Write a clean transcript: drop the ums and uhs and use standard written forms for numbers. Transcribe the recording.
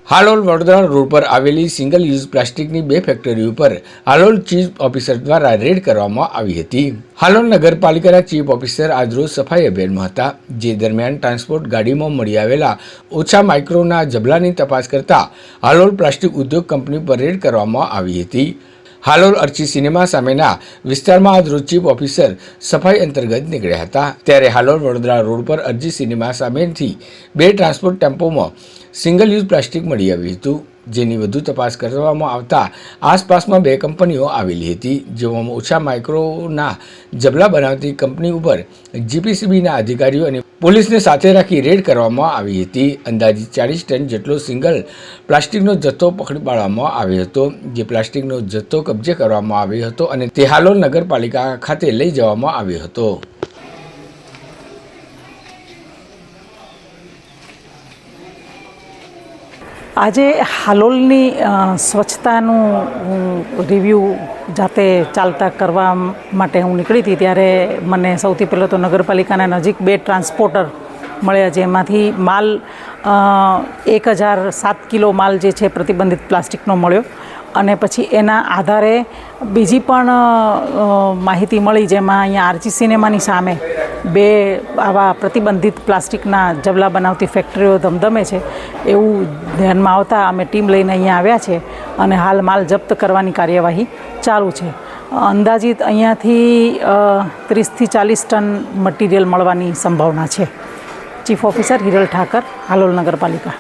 Halol Vadodara road પર આવેલી single use પ્લાસ્ટિકની 2 ફેક્ટરીઓ પર હાલોલ ચીફ ઓફિસર દ્વારા રેડ કરવામાં આવી હતી। હાલોલ નગરપાલિકાના ચીફ ઓફિસર આજરોજ સફાઈ અભિયાનમાં હતા, જે દરમિયાન ટ્રાન્સપોર્ટ ગાડીમાં મળી આવેલા ઓછા માઇક્રોના જબલાની તપાસ કરતા હાલોલ પ્લાસ્ટિક ઉદ્યોગ કંપની પર રેડ કરવામાં આવી હતી। હાલોલ અર્ચી સિનેમા સામેના વિસ્તારમાં આજરોજ ચીફ ઓફિસર સફાઈ અંતર્ગત નીકળ્યા હતા, ત્યારે હાલોલ વડોદરા રોડ પર અર્ચી સિનેમા સામેથી 2 ટ્રાન્સપોર્ટ ટેમ્પોમાં સિંગલ યુઝ પ્લાસ્ટિક મળી આવ્યું હતું, જેની વધુ તપાસ કરવામાં આવતા આસપાસમાં 2 કંપનીઓ આવેલી હતી, જેમાં ઓછા માઇક્રોના જબલા બનાવતી કંપની ઉપર જીપીસીબીના અધિકારીઓ અને પોલીસને સાથે રાખી રેડ કરવામાં આવી હતી। અંદાજિત 40 ટન જેટલો સિંગલ પ્લાસ્ટિકનો જથ્થો પકડી પાડવામાં આવ્યો હતો, જે પ્લાસ્ટિકનો જથ્થો કબજે કરવામાં આવ્યો હતો અને તે હાલોલ નગરપાલિકા ખાતે લઈ જવામાં આવ્યો હતો। આજે હાલોલની સ્વચ્છતાનું રિવ્યૂ જાતે ચાલતા કરવા માટે હું નીકળી હતી, ત્યારે મને સૌથી પહેલાં તો નગરપાલિકાના નજીક 2 ટ્રાન્સપોર્ટર મળ્યા, જેમાંથી માલ 1007 કિલો માલ જે છે પ્રતિબંધિત પ્લાસ્ટિકનો મળ્યો, અને પછી એના આધારે બીજી પણ માહિતી મળી, જેમાં અહીંયા આરજી સિનેમાની સામે 2 આવા પ્રતિબંધિત પ્લાસ્ટિકના જબલા બનાવતી ફેક્ટરીઓ ધમધમે છે એવું ધ્યાનમાં આવતા અમે ટીમ લઈને અહીંયા આવ્યા છે અને હાલ માલ જપ્ત કરવાની કાર્યવાહી ચાલુ છે। અંદાજિત અહીંયાથી 30થી 40 ટન મટીરિયલ મળવાની સંભાવના છે। ચીફ ઓફિસર હિરલ ઠાકર, હાલોલ નગરપાલિકા।